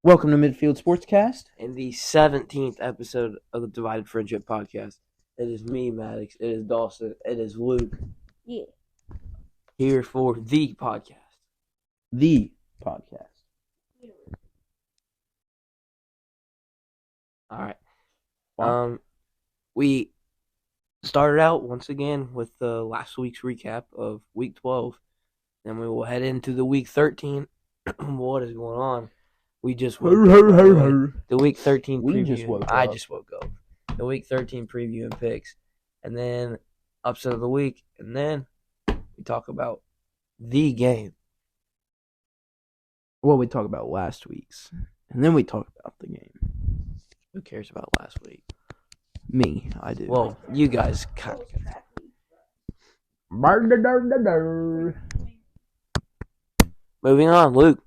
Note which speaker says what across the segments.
Speaker 1: Welcome to Midfield SportsCast.
Speaker 2: In the 17th episode of the Divided Friendship Podcast. It is me, Maddyx. It is Dawson. It is Luke.
Speaker 3: Yeah.
Speaker 2: Here for the podcast.
Speaker 1: The podcast.
Speaker 2: All right.
Speaker 1: Wow.
Speaker 2: We started out once again with last week's recap of Week 12. Then we will head into the Week 13. What is going on? We just woke up. The Week 13
Speaker 1: We
Speaker 2: preview.
Speaker 1: just woke
Speaker 2: I
Speaker 1: up.
Speaker 2: just woke up. The Week 13 preview and picks. And then upset of the week. And then we talk about the game.
Speaker 1: Well, we talk about last week's, and then we talk about the game.
Speaker 2: Who cares about last week?
Speaker 1: Me, I do.
Speaker 2: Well, you guys kind of. Moving on, Luke.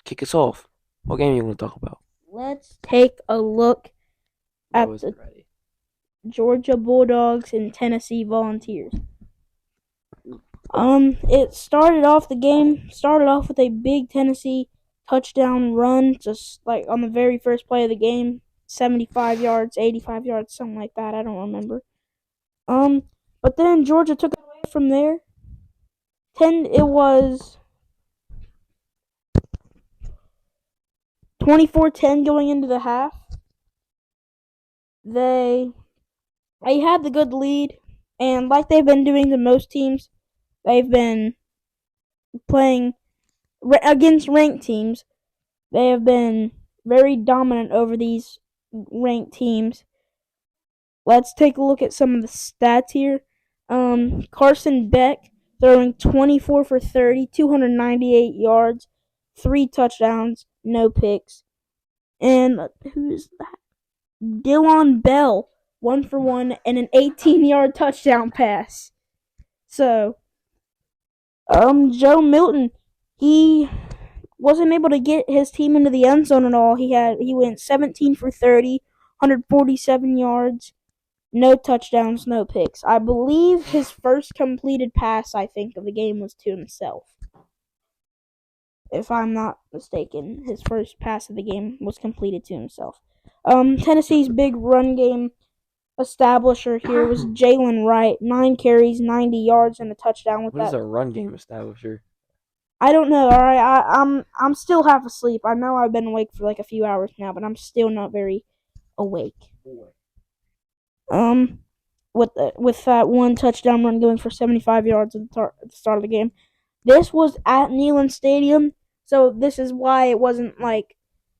Speaker 2: Kick us off. What game are you going to talk about?
Speaker 3: Let's take a look
Speaker 2: I
Speaker 3: at
Speaker 2: wasn't
Speaker 3: the
Speaker 2: ready.
Speaker 3: Georgia Bulldogs and Tennessee Volunteers. It started off with a big Tennessee touchdown run, just like on the very first play of the game, 75 yards, 85 yards, something like that. I don't remember. But then Georgia took it away from there. It was 24-10 going into the half. They had the good lead, and like they've been doing to most teams, they've been playing against ranked teams. They have been very dominant over these ranked teams. Let's take a look at some of the stats here. Carson Beck throwing 24 for 30, 298 yards, 3 touchdowns, no picks. And who is that? Dillon Bell, 1 for 1, and an 18-yard touchdown pass. So, Joe Milton, he wasn't able to get his team into the end zone at all. He went 17 for 30, 147 yards, no touchdowns, no picks. I believe his first completed pass, of the game was to himself. If I'm not mistaken, his first pass of the game was completed to himself. Tennessee's big run game establisher here was Jalen Wright, 9 carries, 90 yards, and a touchdown with
Speaker 2: What
Speaker 3: that.
Speaker 2: is a run game establisher?
Speaker 3: I don't know. All right, I'm still half asleep. I know I've been awake for like a few hours now, but I'm still not very awake. With that one touchdown run going for 75 yards at the start of the game. This was at Neyland Stadium, so this is why it wasn't like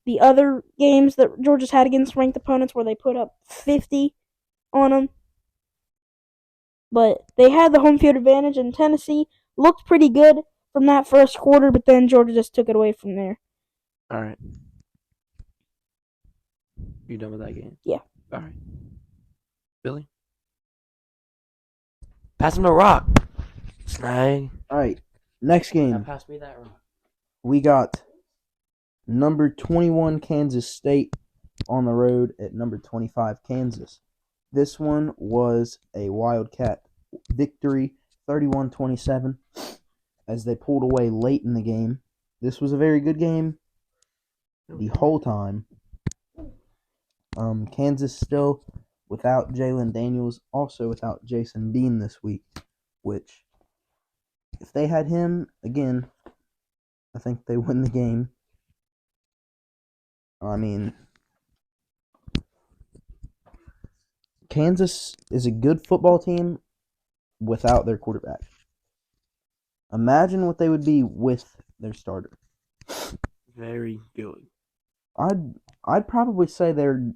Speaker 3: the other games that Georgia's had against ranked opponents where they put up 50 on them. But they had the home field advantage, and Tennessee looked pretty good from that first quarter, but then Georgia just took it away from there.
Speaker 2: All right. You done with that game?
Speaker 3: Yeah.
Speaker 2: All right. Billy? Pass him the rock. Snag.
Speaker 1: All right, next
Speaker 2: Now
Speaker 1: game.
Speaker 2: pass me that rock.
Speaker 1: We got number 21 Kansas State on the road at number 25 Kansas. This one was a Wildcat victory, 31-27, as they pulled away late in the game. This was a very good game the whole time. Kansas still without Jalen Daniels, also without Jason Bean this week, which, if they had him, again, I think they win the game. I mean, Kansas is a good football team without their quarterback. Imagine what they would be with their starter.
Speaker 2: Very good.
Speaker 1: I'd probably say they're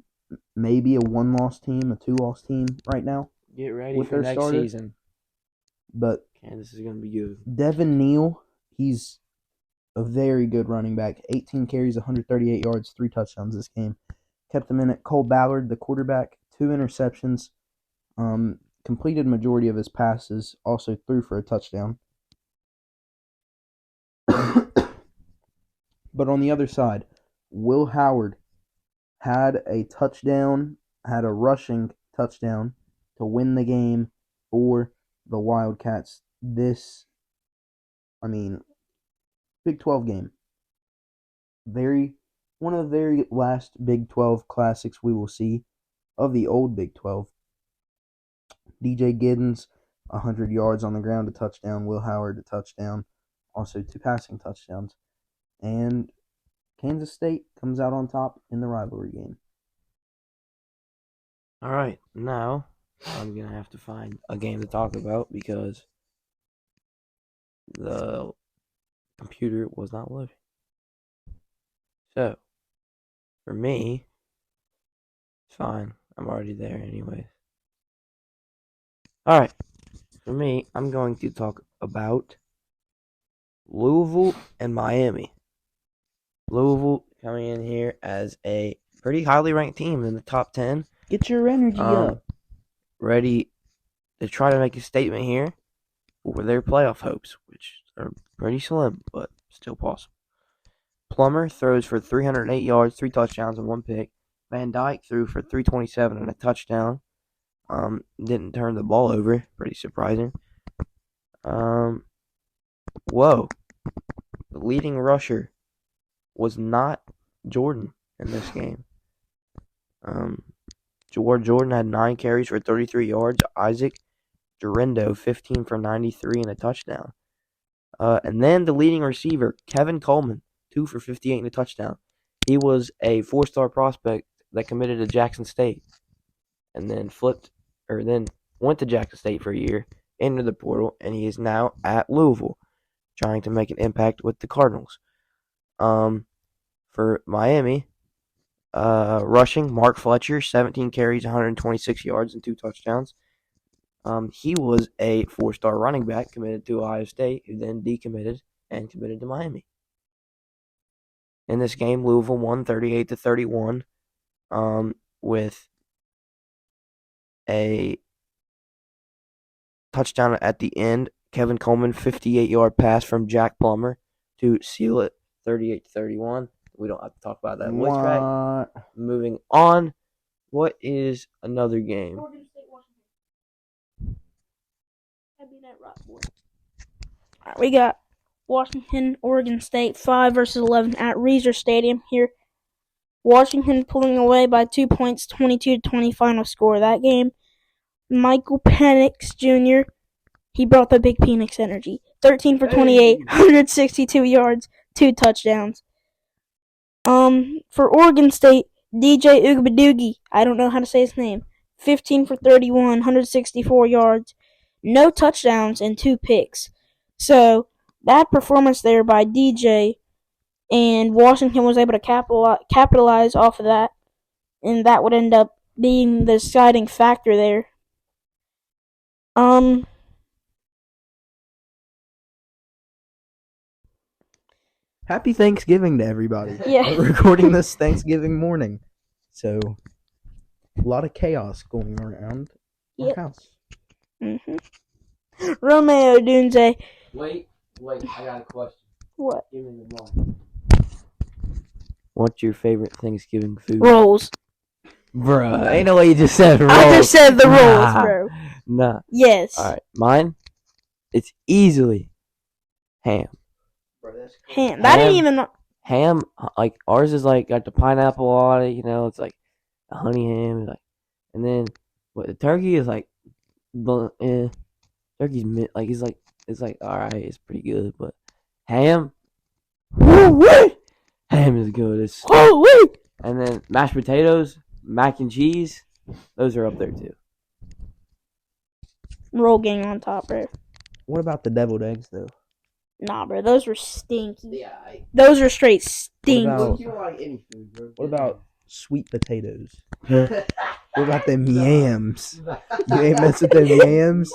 Speaker 1: maybe a 1-loss team, a 2-loss team right now.
Speaker 2: Get ready
Speaker 1: With
Speaker 2: for
Speaker 1: their
Speaker 2: next
Speaker 1: starter.
Speaker 2: season.
Speaker 1: But
Speaker 2: Kansas is going to be good.
Speaker 1: Devin Neal, he's a very good running back. 18 carries, 138 yards, 3 touchdowns this game. Kept them in it. Cole Ballard, the quarterback, 2 interceptions. Completed majority of his passes. Also threw for a touchdown. But on the other side, Will Howard had a rushing touchdown to win the game for the Wildcats. Big 12 game. Very one of the very last Big 12 classics we will see of the old Big 12. DJ Giddens, 100 yards on the ground, a touchdown. Will Howard, a touchdown. Also 2 passing touchdowns. And Kansas State comes out on top in the rivalry game.
Speaker 2: All right, now I'm going to have to find a game to talk about because the computer was not loading. So, for me, it's fine. I'm already there anyways. All right, for me, I'm going to talk about Louisville and Miami. Louisville coming in here as a pretty highly ranked team in the top 10.
Speaker 1: Get your energy up.
Speaker 2: Ready to try to make a statement here for their playoff hopes, which are pretty slim, but still possible. Plummer throws for 308 yards, 3 touchdowns, and 1 pick. Van Dyke threw for 327 and a touchdown. Didn't turn the ball over. Pretty surprising. Whoa. The leading rusher was not Jordan in this game. Jordan had 9 carries for 33 yards. Isaac Durendo, 15 for 93 and a touchdown. And then the leading receiver, Kevin Coleman, 2 for 58 and a touchdown. He was a 4-star prospect that committed to Jackson State and then went to Jackson State for a year, entered the portal, and he is now at Louisville trying to make an impact with the Cardinals. For Miami, rushing, Mark Fletcher, 17 carries, 126 yards, and 2 touchdowns. He was a 4-star running back committed to Ohio State, who then decommitted and committed to Miami. In this game, Louisville won 38-31, with a touchdown at the end. Kevin Coleman, 58-yard pass from Jack Plummer to seal it 38-31. We don't have to talk about that voice crack. Moving on, what is another game?
Speaker 3: Oregon State, Washington. Alright, we got Washington, Oregon State, 5 versus 11 at Reser Stadium here. Washington pulling away by 2 points, 22-20 final score of that game. Michael Penix Jr., he brought the big Penix energy. 13 for 28, 162 yards, 2 touchdowns. For Oregon State, DJ Ugbadugi, I don't know how to say his name, 15 for 31, 164 yards, no touchdowns, and 2 picks. So, that performance there by DJ, and Washington was able to capitalize off of that, and that would end up being the deciding factor there.
Speaker 1: Happy Thanksgiving to everybody.
Speaker 3: Yeah.
Speaker 1: We're recording this Thanksgiving morning. So, a lot of chaos going around our house.
Speaker 3: Romeo Dunze.
Speaker 2: Wait, I got a question.
Speaker 3: What?
Speaker 2: Give me the mic. What's your favorite Thanksgiving food?
Speaker 3: Rolls.
Speaker 2: Bruh, ain't no way you just said rolls.
Speaker 3: I just said the rolls, bro.
Speaker 2: Nah.
Speaker 3: Yes.
Speaker 2: Alright, mine, it's easily ham.
Speaker 3: Ham. That ain't even...
Speaker 2: Ham, like, ours is like, got the pineapple on it, you know, it's like a honey ham, like, and then, the turkey is like, turkey's, like, it's like, alright, it's pretty good, but ham, woo-wee! Ham is good, it's, woo-wee! And then mashed potatoes, mac and cheese, those are up there too.
Speaker 3: Roll gang on top, bro.
Speaker 1: What about the deviled eggs, though?
Speaker 3: Nah, bro, those were stinky.
Speaker 2: Yeah.
Speaker 3: Those are straight stinky.
Speaker 1: You don't like any food, bro. What about sweet potatoes? What about them yams? You ain't mess with them yams?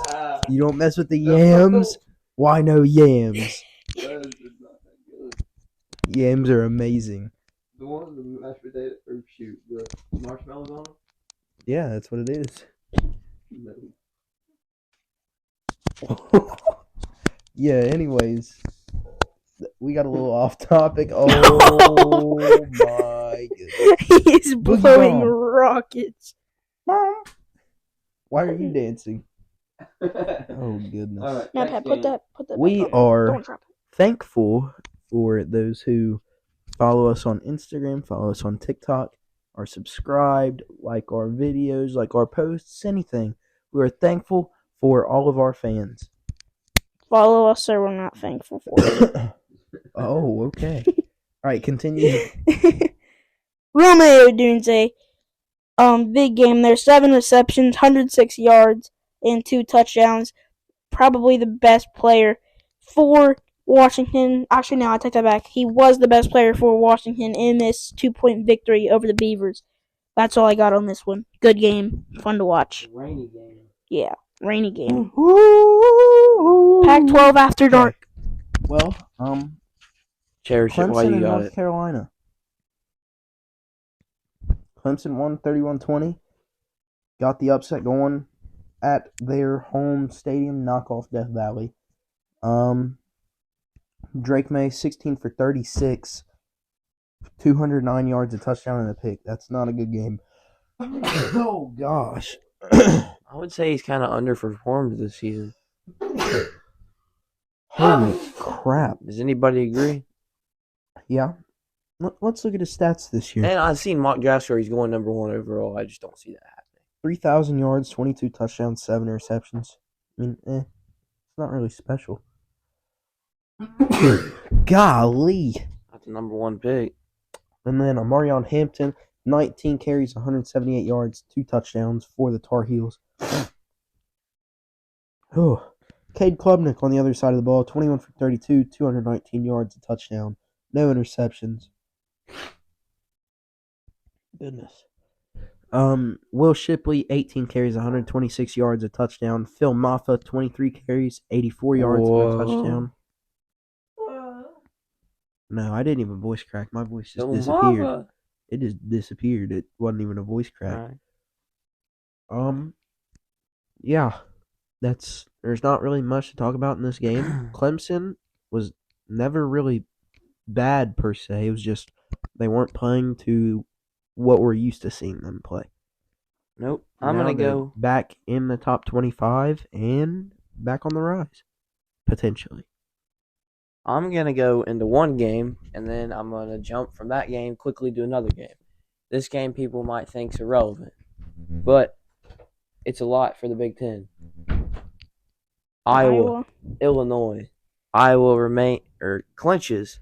Speaker 1: You don't mess with the yams? Why no yams? Yams are amazing.
Speaker 2: The one with the mashed potato, or shoot, the marshmallows on them?
Speaker 1: Yeah, that's what it is.
Speaker 2: No.
Speaker 1: Yeah, anyways, we got a little off topic. Oh my goodness.
Speaker 3: He's blowing rockets.
Speaker 1: Why are you dancing? Oh goodness.
Speaker 2: All right,
Speaker 3: Now, Pat, put that.
Speaker 1: We
Speaker 3: Don't
Speaker 1: are
Speaker 3: drop it.
Speaker 1: thankful for those who Follow us on Instagram. Follow us on TikTok. Are subscribed. Like our videos. Like our posts. Anything. We are thankful for all of our fans.
Speaker 3: Follow us, so we're not thankful for it.
Speaker 1: Oh, okay. All right, continue.
Speaker 3: Romeo Dunze, big game there. 7 receptions, 106 yards, and 2 touchdowns. Probably the best player for Washington. Actually, no, I take that back. He was the best player for Washington in this 2-point victory over the Beavers. That's all I got on this one. Good game. Fun to watch.
Speaker 2: Rainy game.
Speaker 3: Yeah, rainy game. Pac-12 after dark.
Speaker 1: Well,
Speaker 2: Cherish it while
Speaker 1: Clemson
Speaker 2: you
Speaker 1: and
Speaker 2: got
Speaker 1: North
Speaker 2: it.
Speaker 1: Carolina. Clemson won 31-20. Got the upset going at their home stadium, knock off Death Valley. Drake May, 16 for 36, 209 yards, a touchdown, and a pick. That's not a good game. Oh, gosh.
Speaker 2: I would say he's kind of underperformed this season.
Speaker 1: Holy crap.
Speaker 2: Does anybody agree?
Speaker 1: Yeah. Let's look at his stats this year.
Speaker 2: And I've seen mock drafts where he's going number 1 overall. I just don't see that happening.
Speaker 1: 3,000 yards, 22 touchdowns, 7 receptions. I mean, it's not really special. Golly.
Speaker 2: That's the number 1 pick.
Speaker 1: And then Amarion Hampton, 19 carries, 178 yards, 2 touchdowns for the Tar Heels. Oh. Cade Klubnik on the other side of the ball, 21 for 32, 219 yards, a touchdown. No interceptions. Goodness. Will Shipley, 18 carries, 126 yards, a touchdown. Phil Maffa, 23 carries, 84 yards, and a touchdown. No, I didn't even voice crack. My voice just disappeared. It just disappeared. It wasn't even a voice crack.
Speaker 2: Right.
Speaker 1: Yeah. There's not really much to talk about in this game. Clemson was never really bad per se. It was just they weren't playing to what we're used to seeing them play.
Speaker 2: Nope. I'm going to go
Speaker 1: back in the top 25 and back on the rise, potentially.
Speaker 2: I'm going to go into one game, and then I'm going to jump from that game quickly to another game. This game people might think is irrelevant, but it's a lot for the Big Ten. Iowa, Illinois. Iowa clinches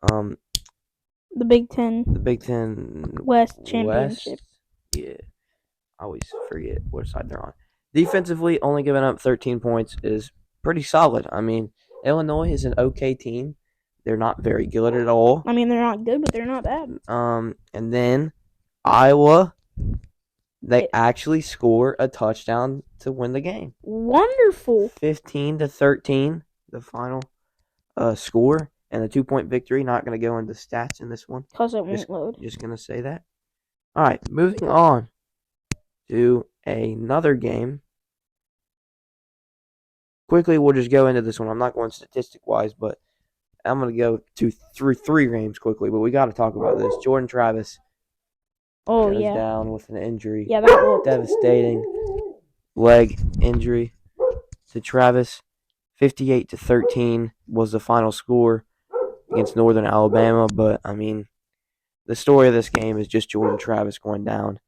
Speaker 3: the Big Ten.
Speaker 2: The Big Ten
Speaker 3: West Championship.
Speaker 2: Yeah. I always forget what side they're on. Defensively, only giving up 13 points is pretty solid. I mean, Illinois is an okay team. They're not very good at all.
Speaker 3: I mean, they're not good, but they're not bad.
Speaker 2: And then Iowa, they actually score a touchdown to win the game.
Speaker 3: Wonderful.
Speaker 2: 15-13, the final score, and a 2-point victory. Not going to go into stats in this one.
Speaker 3: Because it won't load.
Speaker 2: Just going to say that. All right, moving on to another game. Quickly, we'll just go into this one. I'm not going statistic-wise, but I'm going to go through 3 games quickly, but we got to talk about this. Jordan Travis goes down with an injury.
Speaker 3: Yeah, that was
Speaker 2: devastating leg injury to Travis. 58-13 was the final score against Northern Alabama, but, I mean, the story of this game is just Jordan Travis going down.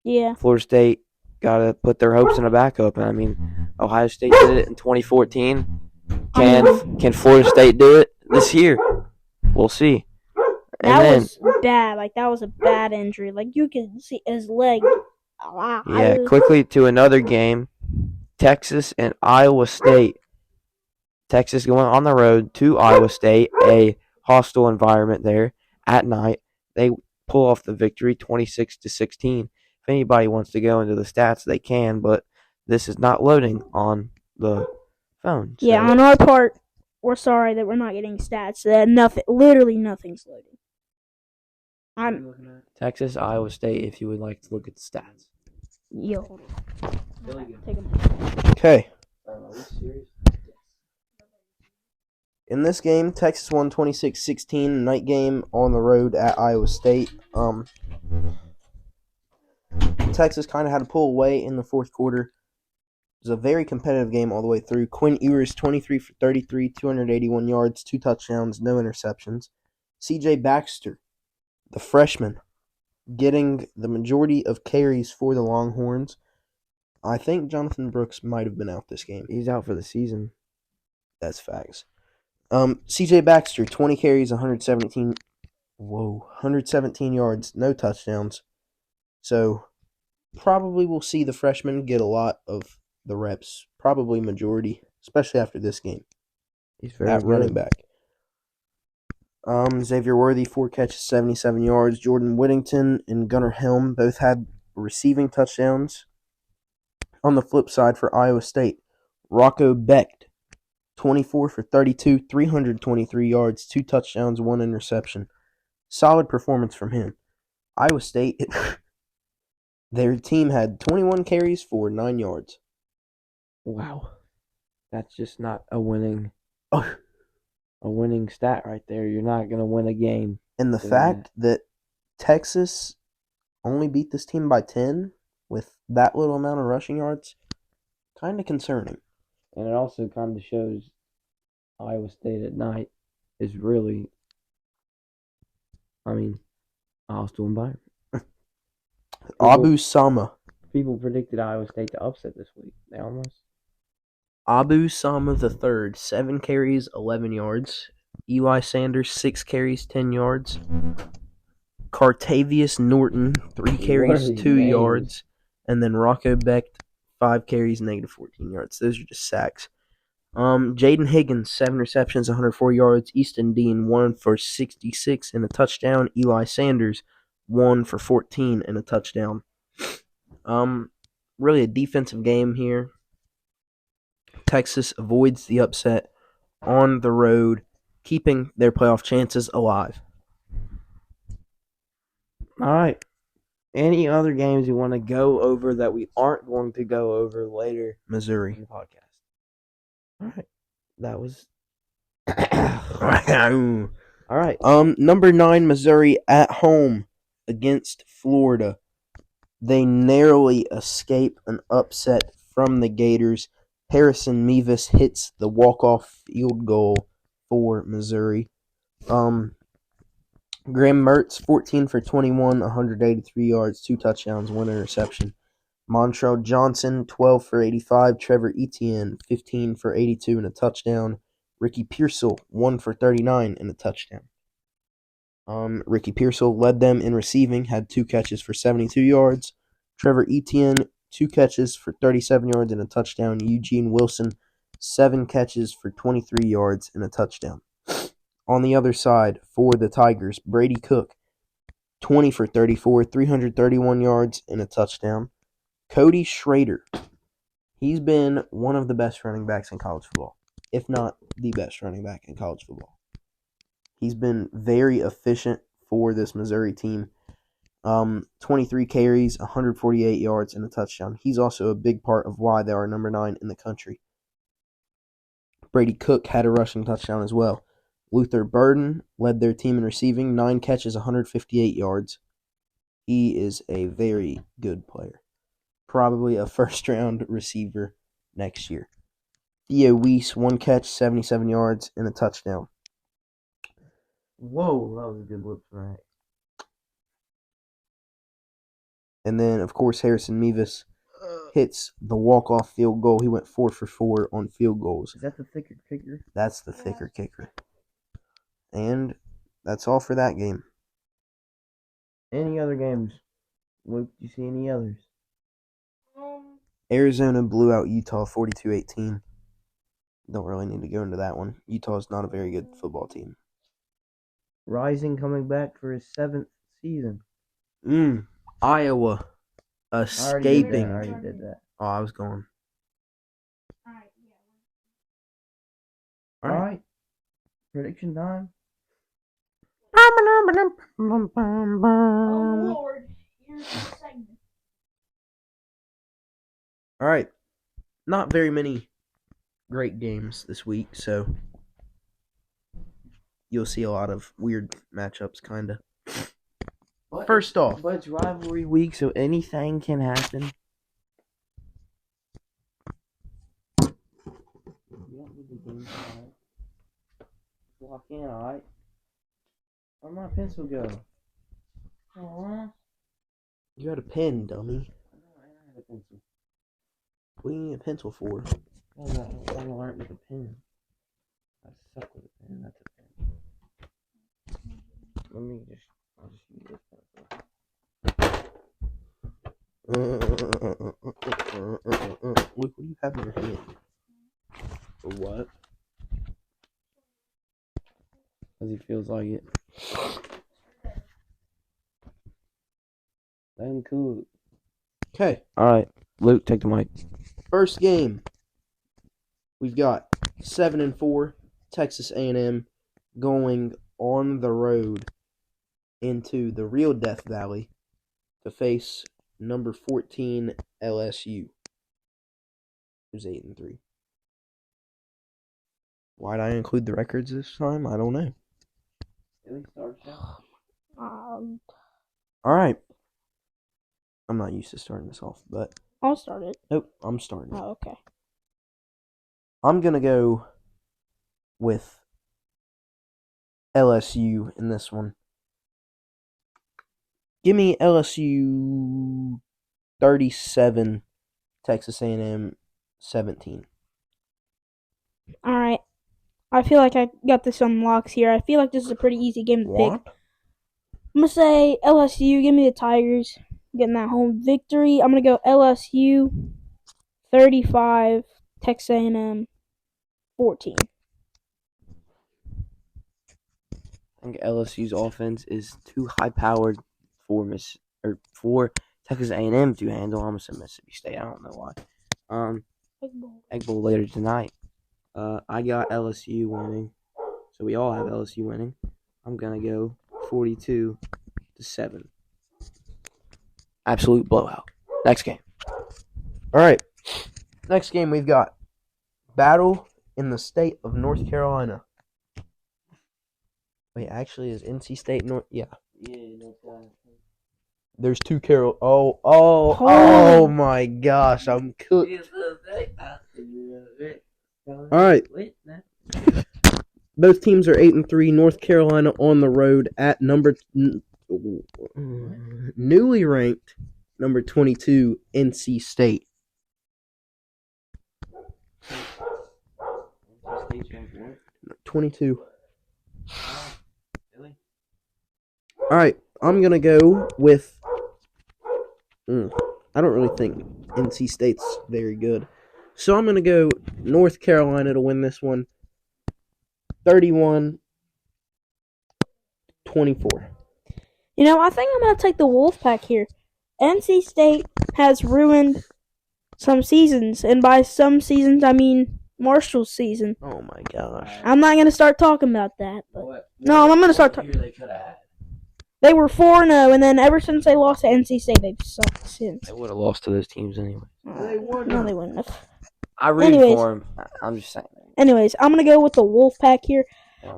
Speaker 3: Yeah.
Speaker 2: Florida State got to put their hopes in a backup. And I mean, Ohio State did it in 2014. Can Florida State do it this year? We'll see.
Speaker 3: That was bad. Like, that was a bad injury. Like, you could see his leg.
Speaker 2: Quickly to another game. Texas and Iowa State. Texas going on the road to Iowa State, a hostile environment there at night. They pull off the victory 26-16. If anybody wants to go into the stats, they can, but this is not loading on the phone.
Speaker 3: So. Yeah, on our part, we're sorry that we're not getting stats. Literally nothing's loading.
Speaker 2: Texas, Iowa State, if you would like to look at the stats.
Speaker 3: Yo.
Speaker 2: Take a minute.
Speaker 1: Okay. Are we serious? In this game, Texas won 26-16, night game on the road at Iowa State. Texas kind of had to pull away in the fourth quarter. It was a very competitive game all the way through. Quinn Ewers, 23 for 33, 281 yards, 2 touchdowns, no interceptions. C.J. Baxter, the freshman, getting the majority of carries for the Longhorns. I think Jonathan Brooks might have been out this game.
Speaker 2: He's out for the season.
Speaker 1: That's facts. C.J. Baxter, 20 carries, 117 yards, no touchdowns. So probably we'll see the freshman get a lot of the reps, probably majority, especially after this game.
Speaker 2: He's very
Speaker 1: at
Speaker 2: good.
Speaker 1: running back. Xavier Worthy, 4 catches, 77 yards. Jordan Whittington and Gunnar Helm both had receiving touchdowns. On the flip side for Iowa State, Rocco Becht, 24 for 32, 323 yards, 2 touchdowns, 1 interception. Solid performance from him. Iowa State, their team had 21 carries for 9 yards.
Speaker 2: Wow. That's just not a winning
Speaker 1: Oh,
Speaker 2: a winning stat right there. You're not going to win a game.
Speaker 1: and the
Speaker 2: doing
Speaker 1: fact that Texas only beat this team by 10 with that little amount of rushing yards, kind of concerning.
Speaker 2: And it also kind of shows Iowa State at night is really, hostile environment.
Speaker 1: Abu Sama.
Speaker 2: People predicted Iowa State to upset this week. They almost.
Speaker 1: Abu Sama III, 7 carries, 11 yards. Eli Sanders, 6 carries, 10 yards. Cartavius Norton, 3 carries, 2
Speaker 2: names?
Speaker 1: yards. And then Rocco Becht, 5 carries, negative 14 yards. Those are just sacks. Jaden Higgins, 7 receptions, 104 yards. Easton Dean, 1 for 66 and a touchdown. Eli Sanders, 1 for 14 and a touchdown. Really a defensive game here. Texas avoids the upset on the road, keeping their playoff chances alive.
Speaker 2: All right. Any other games you want to go over that we aren't going to go over later in
Speaker 1: Missouri.
Speaker 2: the podcast? All right. That was. All right.
Speaker 1: Number 9, Missouri at home against Florida. They narrowly escape an upset from the Gators. Harrison Mevis hits the walk-off field goal for Missouri. Graham Mertz, 14 for 21, 183 yards, 2 touchdowns, 1 interception. Montrell Johnson, 12 for 85. Trevor Etienne, 15 for 82 and a touchdown. Ricky Pearsall, 1 for 39 and a touchdown. Ricky Pearsall led them in receiving, had 2 catches for 72 yards. Trevor Etienne, 2 catches for 37 yards and a touchdown. Eugene Wilson, 7 catches for 23 yards and a touchdown. On the other side, for the Tigers, Brady Cook, 20 for 34, 331 yards and a touchdown. Cody Schrader, he's been one of the best running backs in college football, if not the best running back in college football. He's been very efficient for this Missouri team. 23 carries, 148 yards, and a touchdown. He's also a big part of why they are number 9 in the country. Brady Cook had a rushing touchdown as well. Luther Burden led their team in receiving, 9 catches, 158 yards. He is a very good player. Probably a first-round receiver next year. Theo Weiss, 1 catch, 77 yards, and a touchdown.
Speaker 2: Whoa, that was a good lip tonight.
Speaker 1: And then, of course, Harrison Mevis hits the walk-off field goal. He went 4 for 4 on field goals.
Speaker 2: Is that the thicker kicker?
Speaker 1: That's the thicker kicker. And that's all for that game.
Speaker 2: Any other games? Luke, do you see any others?
Speaker 1: Arizona blew out Utah 42-18. Don't really need to go into that one. Utah's not a very good football team.
Speaker 2: Rising coming back for his 7th season.
Speaker 1: Iowa escaping.
Speaker 2: I already did that.
Speaker 1: Oh, I was going.
Speaker 2: All right. Prediction time.
Speaker 3: Oh Lord, here's the segment.
Speaker 1: All right. Not very many great games this week, so you'll see a lot of weird matchups, kind of. First off,
Speaker 2: But it's rivalry week, so anything can happen. Lock in, alright? Where'd my pencil go? Aww.
Speaker 1: You got a pen, dummy.
Speaker 2: I have a pencil.
Speaker 1: What do you need a pencil for?
Speaker 2: I want to learn with a pen. I suck with a pen. That's a pen. I'll just use this pencil.
Speaker 1: Luke, what do you have in your hand?
Speaker 2: For what? Because he feels like it. Let him cool.
Speaker 1: Okay,
Speaker 2: Alright, Luke, take the mic.
Speaker 1: first game. We've got 7-4 Texas A&M going on the road into the real Death Valley to face number 14 LSU, who's 8-3. Why'd I include the records this time? I don't know. All right. I'm not used to starting this off, but
Speaker 3: I'll start it.
Speaker 1: nope, I'm starting.
Speaker 3: Oh, okay.
Speaker 1: I'm gonna go with LSU in this one. Give me LSU 37, Texas A&M 17.
Speaker 3: All right. I feel like I got this on locks here. I feel like this is a pretty easy game to pick. I'm going to say LSU. Give me the Tigers. Getting that home victory. I'm going to go LSU 35, Texas A&M 14.
Speaker 2: I think LSU's offense is too high-powered for Texas A&M to handle. I'm gonna say Mississippi State. I don't know why. Egg Bowl later tonight. I got LSU winning, so we all have LSU winning. I'm gonna go 42-7. Absolute blowout. Next game.
Speaker 1: All right. Next game we've got Battle in the State of North Carolina. Wait, actually, is NC State North? Yeah.
Speaker 2: Yeah, North Carolina.
Speaker 1: There's two Carol. Oh my gosh! I'm cooked. All right. Both teams are 8-3. North Carolina on the road at newly ranked number 22 NC State.
Speaker 2: State's ranked what?
Speaker 1: 22.
Speaker 2: Really?
Speaker 1: All right, I'm gonna go with. I don't really think NC State's very good, so I'm gonna go North Carolina to win this one. 31-24.
Speaker 3: You know, I think I'm going to take the Wolfpack here. NC State has ruined some seasons, and by some seasons, I mean Marshall's season.
Speaker 1: Oh my gosh!
Speaker 3: I'm not going to start talking about that. But no, I'm going to start talking. They were 4-0, and then ever since they lost to NC State, they've sucked since.
Speaker 2: They would have lost to those teams anyway.
Speaker 3: No, they wouldn't have.
Speaker 2: I root for them. I'm just saying.
Speaker 3: Anyways, I'm going to go with the Wolfpack here.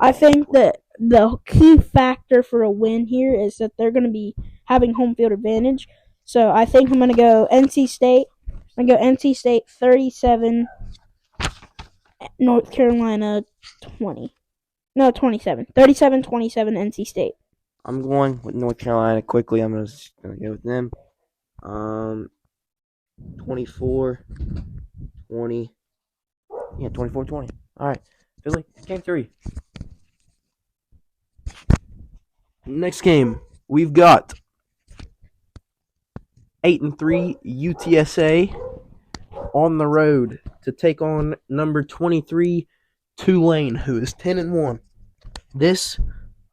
Speaker 3: I think that the key factor for a win here is that they're going to be having home field advantage. So I think I'm going to go NC State. I'm going to go NC State 37, North Carolina 20. No, 27. 37-27 NC State.
Speaker 2: I'm going with North Carolina quickly. I'm going to go with them. 24-20. Yeah, 24-20. All right. Philly, game 3.
Speaker 1: Next game, we've got 8-3 UTSA on the road to take on number 23 Tulane, who is 10-1. This,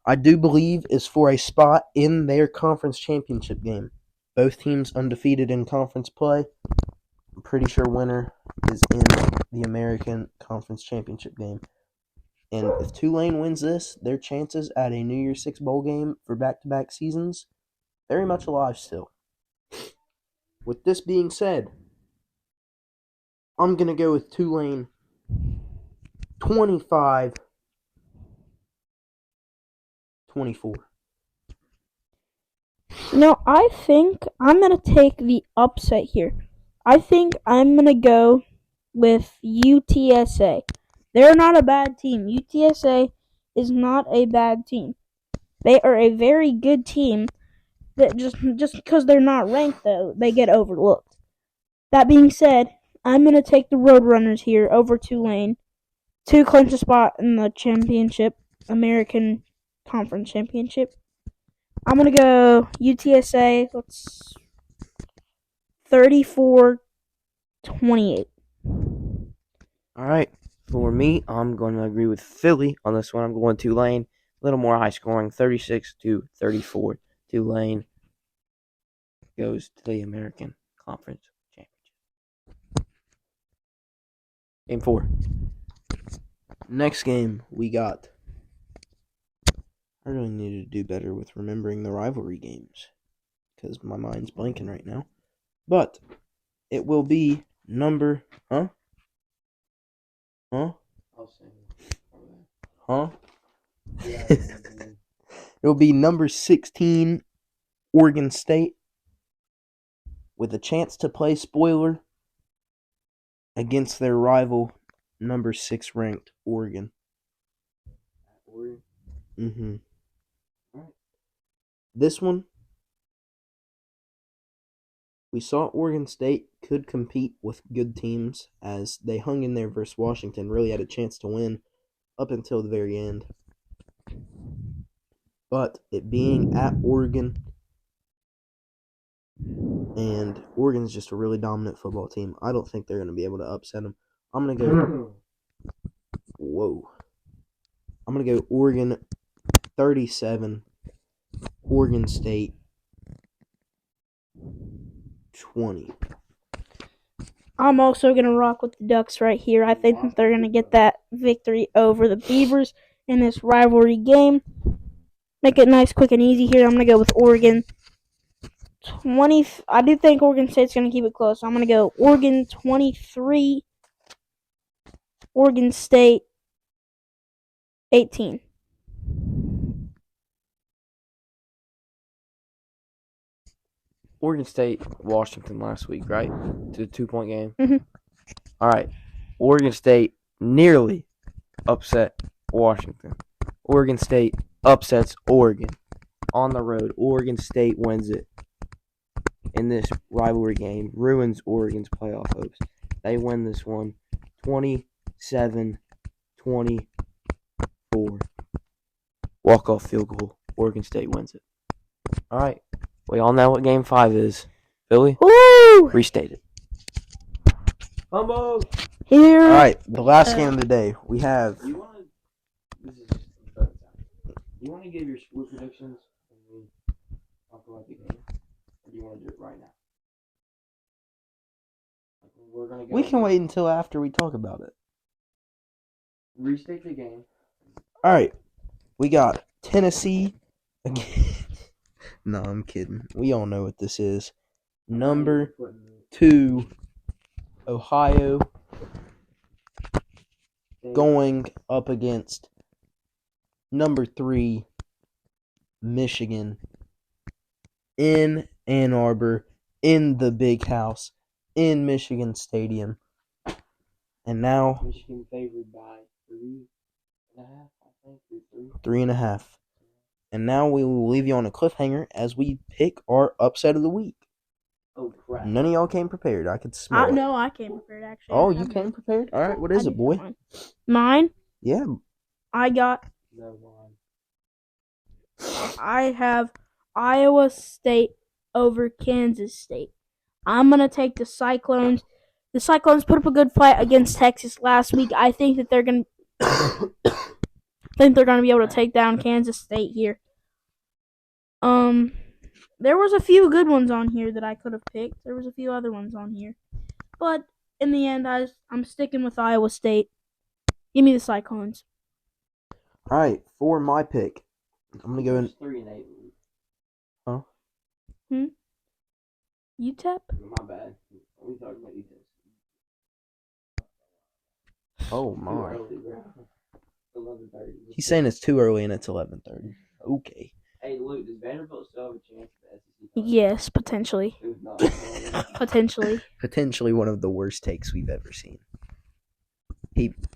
Speaker 1: I do believe, is for a spot in their conference championship game. Both teams undefeated in conference play. I'm pretty sure winner is in the American Conference Championship game. And if Tulane wins this, their chances at a New Year's Six bowl game for back-to-back seasons, very much alive still. With this being said, I'm going to go with Tulane 25-24.
Speaker 3: No, I think I'm going to take the upset here. I think I'm going to go with UTSA. They're not a bad team. UTSA is not a bad team. They are a very good team. That just because they're not ranked, though, they get overlooked. That being said, I'm going to take the Roadrunners here over Tulane to clinch a spot in the championship, American Conference Championship. I'm going to go UTSA. Let's 34-28.
Speaker 2: All right. For me, I'm going to agree with Philly on this one. I'm going Tulane. A little more high scoring, 36-34. Tulane goes to the American Conference Championship. Game 4.
Speaker 1: Next game we got. I really need to do better with remembering the rivalry games because my mind's blanking right now. But it will be number. Huh?
Speaker 2: I'll say.
Speaker 1: Huh?
Speaker 2: Yeah,
Speaker 1: It'll be number 16, Oregon State, with a chance to play spoiler against their rival, number 6 ranked Oregon. Mm-hmm.
Speaker 2: Alright.
Speaker 1: This one, we saw Oregon State could compete with good teams as they hung in there versus Washington, really had a chance to win up until the very end. But it being at Oregon, and Oregon's just a really dominant football team, I don't think they're going to be able to upset them. I'm going to go... Whoa. I'm going to go Oregon 37, Oregon State 20.
Speaker 3: I'm also going to rock with the Ducks right here. I think that they're going to get that victory over the Beavers in this rivalry game. Make it nice, quick, and easy here. I'm going to go with Oregon 20. I do think Oregon State's going to keep it close. So I'm going to go Oregon 23, Oregon State 18.
Speaker 2: Oregon State, Washington last week, right? To the 2-point game.
Speaker 3: Mhm.
Speaker 2: All right. Oregon State nearly upset Washington. Oregon State upsets Oregon on the road. Oregon State wins it in this rivalry game, ruins Oregon's playoff hopes. They win this one 27-24. Walk-off field goal. Oregon State wins it. All right. We all know what Game 5 is. Billy?
Speaker 3: Woo!
Speaker 2: Restate it. Humbug!
Speaker 3: Here.
Speaker 1: All right, the last game of the day, we have...
Speaker 2: You want to... This is just the third time. You want to give your score predictions when we talk about the game? Or do you want to do it right now? We're gonna go
Speaker 1: We can wait until after we talk about it.
Speaker 2: restate the game.
Speaker 1: All right, we got Tennessee again. No, I'm kidding. We all know what this is. Number 2, Ohio, going up against number 3, Michigan, in Ann Arbor, in the big house, in Michigan Stadium. And now,
Speaker 2: Michigan favored by 3.5, I think.
Speaker 1: 3.5. And now we will leave you on a cliffhanger as we pick our upset of the week.
Speaker 2: Oh, crap.
Speaker 1: None of y'all came prepared. I could smell it.
Speaker 3: No, I came prepared, actually.
Speaker 1: Oh, you came prepared? All right, what is it, boy?
Speaker 3: Mine?
Speaker 1: Yeah.
Speaker 3: I got...
Speaker 2: No one.
Speaker 3: I have Iowa State over Kansas State. I'm going to take the Cyclones. The Cyclones put up a good fight against Texas last week. I think that they're going to... be able to take down Kansas State here. There was a few good ones on here that I could have picked. There was a few other ones on here. But in the end, I'm sticking with Iowa State. Give me the Cyclones.
Speaker 1: All right, for my pick, I'm going to go in...
Speaker 2: 3-8.
Speaker 1: Huh?
Speaker 3: UTEP?
Speaker 2: My bad. We talking about UTEP.
Speaker 1: Oh, my.
Speaker 2: 11:30.
Speaker 1: He's saying it's too early and it's 11:30. Okay.
Speaker 2: Hey, Luke, does Vanderbilt still have a chance at the SEC?
Speaker 3: Yes, potentially.
Speaker 2: Who's not?
Speaker 3: Potentially.
Speaker 1: Potentially one of the worst takes we've ever seen.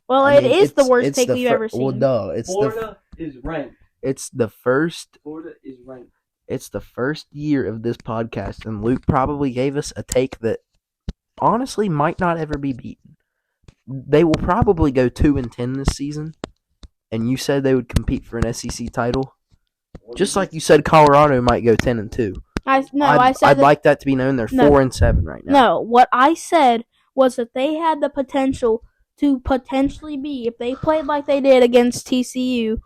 Speaker 3: Well, it is the worst take we've ever
Speaker 1: Well,
Speaker 3: seen.
Speaker 1: duh. It's
Speaker 2: Florida is ranked
Speaker 1: It's the first.
Speaker 2: Florida is ranked.
Speaker 1: It's the first year of this podcast, and Luke probably gave us a take that honestly might not ever be beaten. They will probably go 2-10 this season, and you said they would compete for an SEC title, just like you said Colorado might go 10-2.
Speaker 3: I said
Speaker 1: I'd like that to be known. They're 4-7 right now.
Speaker 3: No, what I said was that they had the potential to potentially be, if they played like they did against TCU.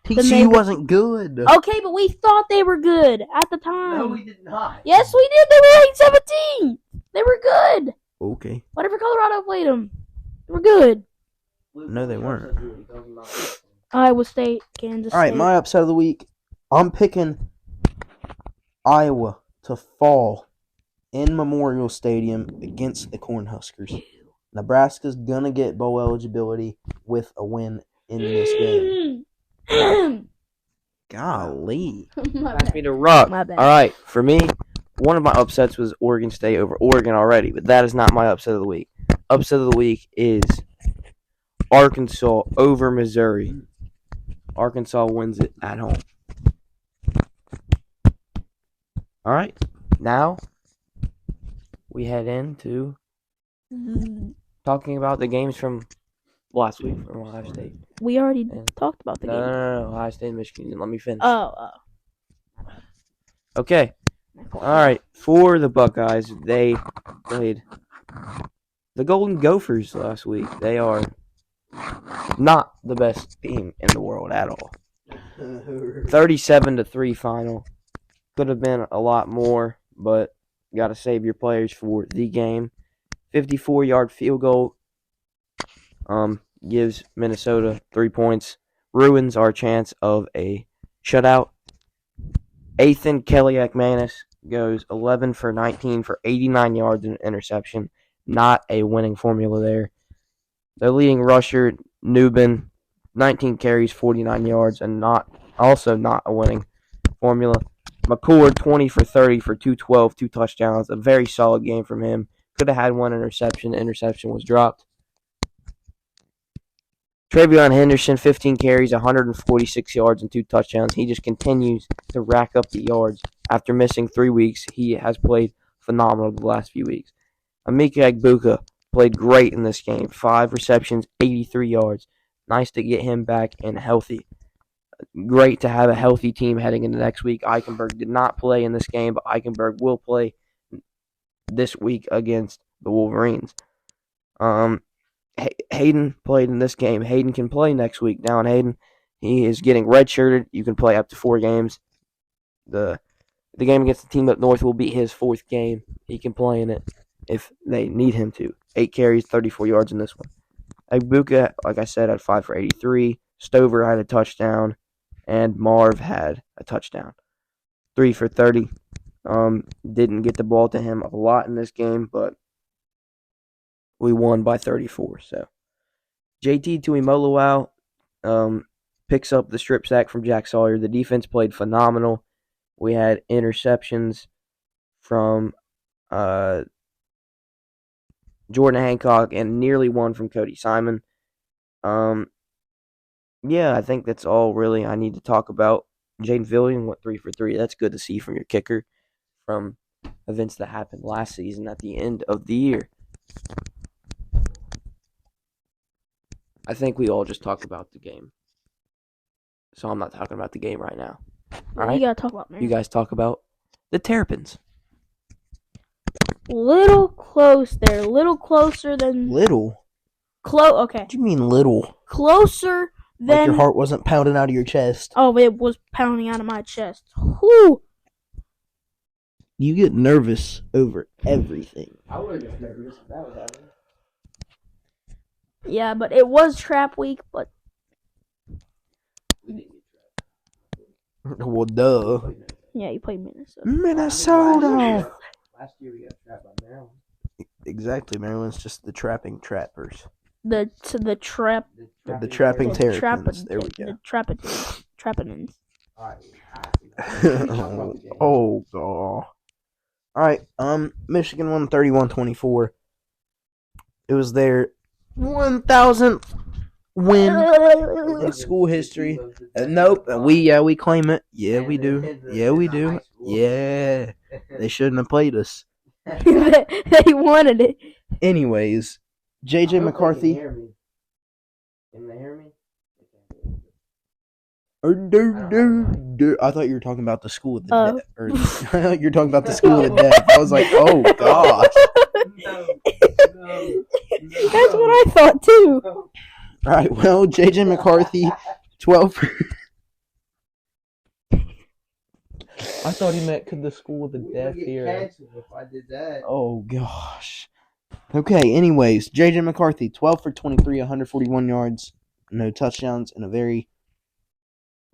Speaker 1: TCU wasn't good.
Speaker 3: Okay, but we thought they were good at the time.
Speaker 2: No, we did not.
Speaker 3: Yes, we did. They were ranked 17. They were good.
Speaker 1: Okay.
Speaker 3: Whatever Colorado played them, they were good.
Speaker 1: No, they weren't.
Speaker 3: Iowa State, Kansas State.
Speaker 1: All right, my upset of the week. I'm picking Iowa to fall in Memorial Stadium against the Cornhuskers. Nebraska's going to get bowl eligibility with a win in this game. Golly.
Speaker 2: Pass me to Rock.
Speaker 3: My bad.
Speaker 2: All right, for me, one of my upsets was Oregon State over Oregon already, but that is not my upset of the week. Upset of the week is Arkansas over Missouri. Arkansas wins it at home. All right, now we head into talking about the games from last week from Ohio State.
Speaker 3: We already talked about the game.
Speaker 2: No, Ohio State and Michigan. Let me finish.
Speaker 3: Oh.
Speaker 2: Okay. All right. For the Buckeyes, they played the Golden Gophers last week. They are not the best team in the world at all. 37-3 final. Could have been a lot more, but got to save your players for the game. 54-yard field goal gives Minnesota 3 points. Ruins our chance of a shutout. Ethan Kelly-McManus goes 11 for 19 for 89 yards and an interception. Not a winning formula there. Their leading rusher, Newbin, 19 carries, 49 yards, and also not a winning formula. McCord, 20 for 30 for 212, 2 touchdowns. A very solid game from him. Could have had one interception. The interception was dropped. Travion Henderson, 15 carries, 146 yards, and 2 touchdowns. He just continues to rack up the yards. After missing 3 weeks, he has played phenomenal the last few weeks. Emeka Egbuka played great in this game. 5 receptions, 83 yards. Nice to get him back and healthy. Great to have a healthy team heading into next week. Eichenberg did not play in this game, but Eichenberg will play this week against the Wolverines. Hayden played in this game. Hayden can play next week. Now, in Hayden, he is getting redshirted. You can play up to 4 games. The game against the team up north will be his 4th game. He can play in it if they need him to. 8 carries, 34 yards in this one. Egbuka, like I said, had 5 for 83. Stover had a touchdown, and Marv had a touchdown. 3 for 30. Didn't get the ball to him a lot in this game, but we won by 34. So JT Tuimoloau picks up the strip sack from Jack Sawyer. The defense played phenomenal. We had interceptions from Jordan Hancock and nearly one from Cody Simon. Yeah, I think that's all really I need to talk about. Jaden Villian went 3 for 3. That's good to see from your kicker from events that happened last season at the end of the year. I think we all just talked about the game. So I'm not talking about the game right now. All right?
Speaker 3: You gotta talk about Maryland.
Speaker 2: You guys talk about the Terrapins.
Speaker 3: Little close there. Little closer than...
Speaker 1: Little?
Speaker 3: Okay.
Speaker 1: What do you mean little?
Speaker 3: Closer than...
Speaker 1: Like your heart wasn't pounding out of your chest.
Speaker 3: Oh, it was pounding out of my chest. Whew.
Speaker 1: You get nervous over everything.
Speaker 2: I would have been nervous if that was happening.
Speaker 3: Yeah, but it was trap week, but...
Speaker 1: Well, duh.
Speaker 3: Yeah, you played Minnesota.
Speaker 1: Minnesota!
Speaker 2: Last year we got trapped by Maryland.
Speaker 1: Exactly, Maryland's just the trapping trappers.
Speaker 3: The
Speaker 1: trapping
Speaker 3: Terrapins.
Speaker 1: terrapins. There we go.
Speaker 3: The Trappinins.
Speaker 1: Oh, God. Alright, Michigan won 31-24. It was their 1,000th win in school history. Nope, we claim it. Yeah, we do. Yeah, we do. Yeah, they shouldn't have played us.
Speaker 3: They wanted it.
Speaker 1: Anyways, J.J. McCarthy.
Speaker 2: Can they hear me?
Speaker 1: I thought you were talking about the school of the deaf. Or I thought you were talking about the school of the deaf. I was like, oh gosh.
Speaker 3: That's what I thought too.
Speaker 1: All right, well, J.J. McCarthy, 12. I thought he meant could the school of the deaf hear.
Speaker 2: If I did that.
Speaker 1: Oh gosh. Okay, anyways, J.J. McCarthy, 12 for 23, 141 yards, no touchdowns, and a very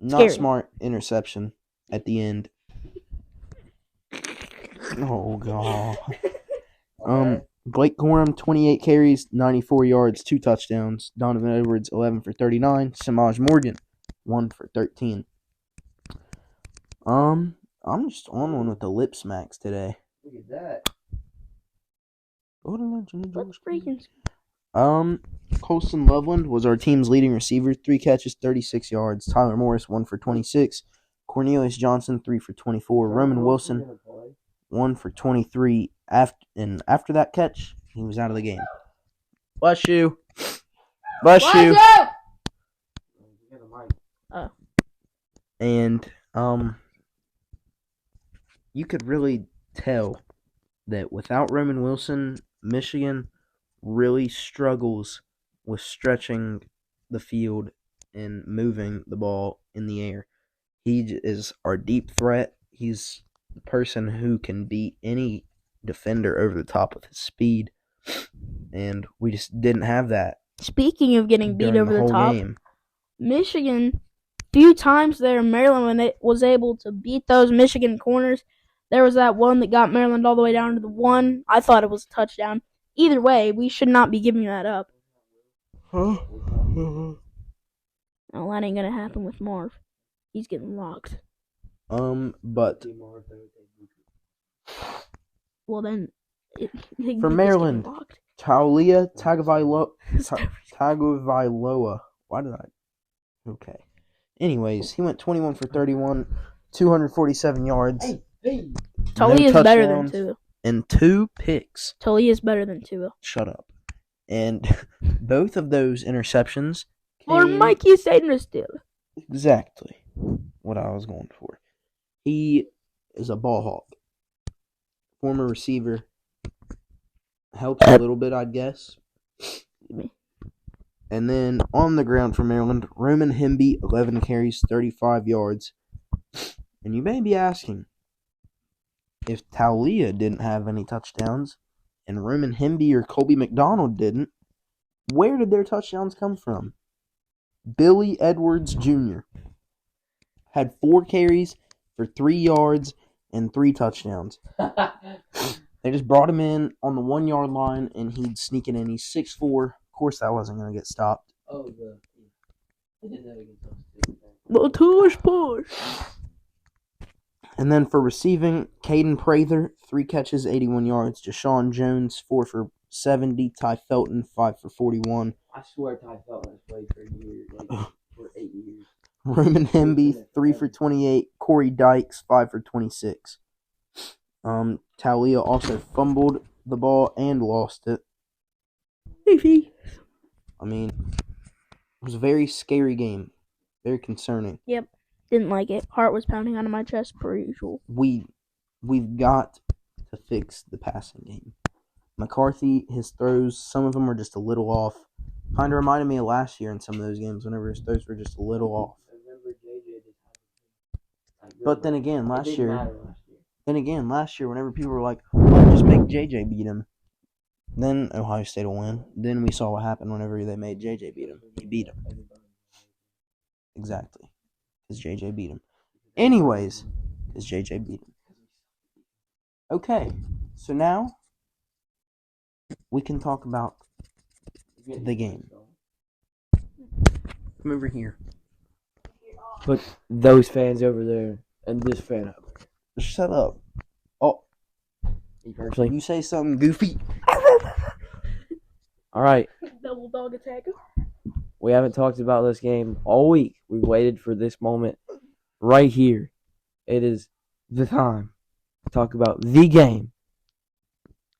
Speaker 1: not
Speaker 3: Scary.
Speaker 1: smart interception at the end. Oh god. Blake Corum, 28 carries, 94 yards, 2 touchdowns. Donovan Edwards, 11 for 39. Samaj Morgan, 1 for 13. I'm just on one with the lip smacks today.
Speaker 2: Look at that.
Speaker 3: Let's freaking.
Speaker 1: Colston Loveland was our team's leading receiver, 3 catches, 36 yards. Tyler Morris, 1 for 26. Cornelius Johnson, 3 for 24. Roman Wilson, 1 for 23. After that catch, he was out of the game. Bless you. Bless you.
Speaker 3: Oh.
Speaker 1: And you could really tell that without Roman Wilson, Michigan really struggles with stretching the field and moving the ball in the air. He is our deep threat. He's the person who can beat any defender over the top with his speed, and we just didn't have that.
Speaker 3: Speaking of getting beat
Speaker 1: during
Speaker 3: over the
Speaker 1: whole
Speaker 3: top,
Speaker 1: game.
Speaker 3: Michigan, few times there, Maryland, when it was able to beat those Michigan corners, there was that one that got Maryland all the way down to the 1. I thought it was a touchdown. Either way, we should not be giving that up.
Speaker 1: Huh?
Speaker 3: No, that ain't gonna happen with Marv. He's getting locked.
Speaker 1: But
Speaker 3: Well then,
Speaker 1: for Maryland, Taulia Tagovailoa. Why did I? Okay. Anyways, he went 21 for 31, 247 yards.
Speaker 3: Tully is better than Tua.
Speaker 1: And 2 picks.
Speaker 3: Tully is better than Tua.
Speaker 1: Shut up. And both of those interceptions
Speaker 3: Or Mikey Sadner still.
Speaker 1: Exactly what I was going for. He is a ball hawk. Former receiver. Helps a little bit, I'd guess. And then on the ground for Maryland, Roman Hemby, 11 carries, 35 yards. And you may be asking, if Taulia didn't have any touchdowns, and Roman Hemby or Colby McDonald didn't, where did their touchdowns come from? Billy Edwards Jr. had 4 carries for 3 yards and 3 touchdowns. They just brought him in on the 1-yard line, and he'd sneak it in. He's 6'4". Of course, that wasn't going to get stopped.
Speaker 3: The push.
Speaker 1: And then for receiving, Caden Prather, 3 catches, 81 yards. Jashawn Jones, 4 for 70. Ty Felton, 5 for 41.
Speaker 2: I swear Ty Felton has played for years, for 8 years.
Speaker 1: Roman Hemby, 3 for 28. Corey Dykes, 5 for 26. Taulia also fumbled the ball and lost it. I mean, it was a very scary game. Very concerning.
Speaker 3: Yep. Didn't like it. Heart was pounding out of my chest per usual.
Speaker 1: We've got to fix the passing game. McCarthy, his throws, some of them were just a little off. Kind of reminded me of last year in some of those games whenever his throws were just a little off. But then again, last year, whenever people were like, oh, just make JJ beat him, then Ohio State will win. Then we saw what happened whenever they made JJ beat him. He beat him. Exactly. Because JJ beat him. Anyways, because JJ beat him. Okay, so now we can talk about the game. Come over here.
Speaker 2: Put those fans over there and this fan up.
Speaker 1: Shut up. Oh,
Speaker 2: Personally,
Speaker 1: you say something goofy.
Speaker 2: all right.
Speaker 3: Double dog attack.
Speaker 2: We haven't talked about this game all week. We waited for this moment right here. It is the time to talk about the game.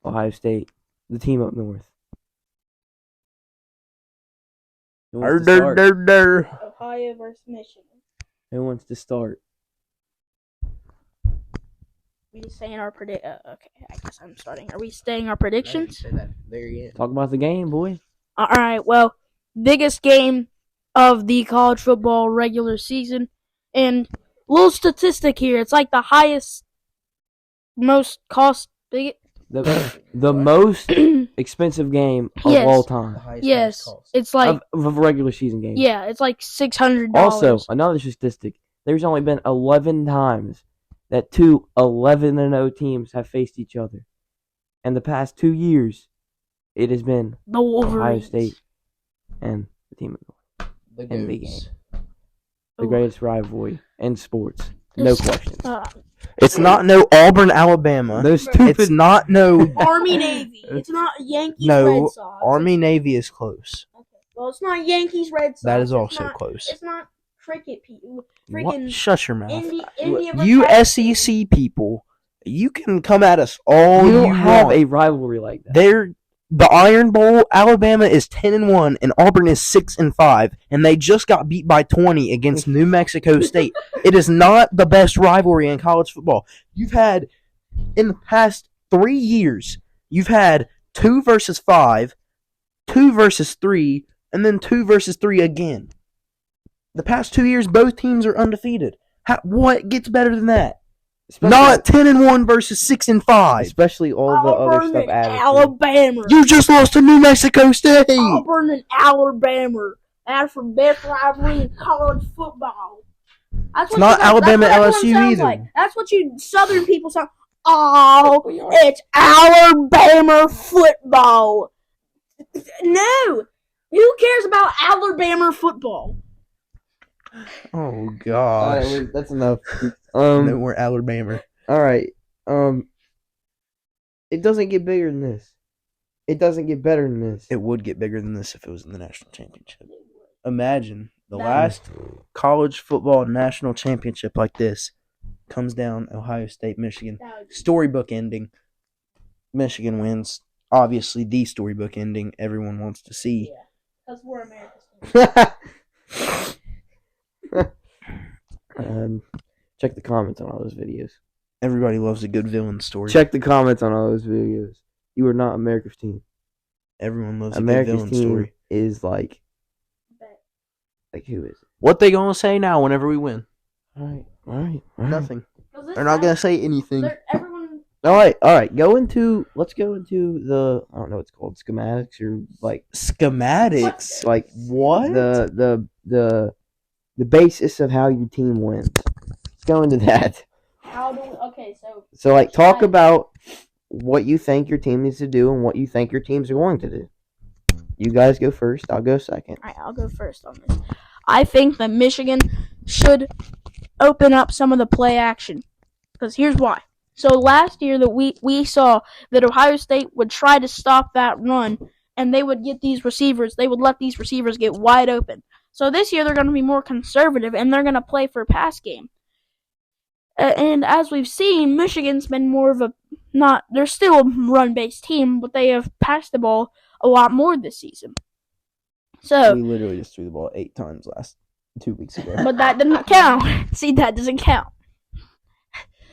Speaker 2: Ohio State, the team up north. Who wants to start?
Speaker 3: Ohio versus Michigan.
Speaker 2: Who wants to start?
Speaker 3: We saying our okay, I guess I'm starting. Are we saying our predictions?
Speaker 2: Talk about the game, boy.
Speaker 3: All right. Well, biggest game of the college football regular season, and little statistic here. It's like the highest, most cost.
Speaker 2: The most expensive game of all time.
Speaker 3: Yes, it's like
Speaker 2: of a regular season game.
Speaker 3: Yeah, it's like $600.
Speaker 2: Also, another statistic. There's only been 11 times that two 11-0 teams have faced each other. And the past 2 years, it has been
Speaker 3: the Wolverines.
Speaker 2: Ohio State and the team of North.
Speaker 1: The
Speaker 2: and the
Speaker 1: Goats.
Speaker 2: game. The greatest rivalry in sports. No question.
Speaker 1: It's not no Auburn, Alabama.
Speaker 2: Those stupid.
Speaker 1: It's not no
Speaker 3: Army Navy. It's not Yankees
Speaker 1: no
Speaker 3: Red Sox.
Speaker 1: Army Navy is close.
Speaker 3: Okay. Well, it's not Yankees Red Sox.
Speaker 1: That is also close.
Speaker 3: It's not cricket people.
Speaker 1: What?
Speaker 3: Freaking
Speaker 1: Shut your mouth.
Speaker 3: India
Speaker 1: You
Speaker 3: versus
Speaker 1: SEC people, you can come at us all
Speaker 2: You don't
Speaker 1: you
Speaker 2: have
Speaker 1: want.
Speaker 2: a rivalry like that.
Speaker 1: They're the Iron Bowl. Alabama is 10-1, and Auburn is 6-5, and they just got beat by 20 against New Mexico State. It is not the best rivalry in college football. You've had in the past 3 years, you've had 2 versus 5, 2 versus 3, and then 2 versus 3 again. The past 2 years, both teams are undefeated. What gets better than that? Not 10-1 versus 6-5.
Speaker 2: Especially all the other
Speaker 3: Auburn
Speaker 2: stuff
Speaker 3: and
Speaker 2: added.
Speaker 3: Alabama.
Speaker 1: You just lost to New Mexico State.
Speaker 3: Auburn and Alabama. That's for best rivalry in college football. That's what
Speaker 1: not Alabama,
Speaker 3: that's what
Speaker 1: LSU
Speaker 3: everyone sounds
Speaker 1: either.
Speaker 3: Like. That's what you Southern people sound. Oh, it's Alabama football. No, who cares about Alabama football?
Speaker 1: Oh gosh.
Speaker 2: Alright, that's enough.
Speaker 1: No more Alabama.
Speaker 2: Alright. It doesn't get bigger than this. It doesn't get better than this.
Speaker 1: It would get bigger than this if it was in the national championship. Imagine the last college football national championship like this comes down Ohio State, Michigan. Storybook ending. Michigan wins. Obviously, the storybook ending everyone wants to see.
Speaker 3: Yeah, because we're America's team.
Speaker 2: Check the comments on all those videos.
Speaker 1: Everybody loves a good villain story.
Speaker 2: Check the comments on all those videos. You are not America's team.
Speaker 1: Everyone loves a
Speaker 2: America's
Speaker 1: good villain
Speaker 2: team
Speaker 1: story.
Speaker 2: is like who is it?
Speaker 1: What they gonna say now whenever we win?
Speaker 2: All right.
Speaker 1: Nothing. They're not gonna say anything.
Speaker 3: Everyone.
Speaker 2: All right. Let's go into the I don't know what it's called, schematics or like
Speaker 1: Schematics.
Speaker 2: like
Speaker 1: What?
Speaker 2: the basis of how your team wins. Let's go into that. So like talk about what you think your team needs to do and what you think your teams are going to do. You guys go first. I'll go second.
Speaker 3: All right, I'll go first on this. I think that Michigan should open up some of the play action. Because here's why. So last year that we saw that Ohio State would try to stop that run, and they would get these receivers. They would let these receivers get wide open. So this year they're going to be more conservative, and they're going to play for a pass game. And as we've seen, Michigan's been more of they're still a run-based team, but they have passed the ball a lot more this season. So
Speaker 1: We literally just threw the ball 8 times 2 weeks ago.
Speaker 3: but that doesn't count. See, that doesn't count.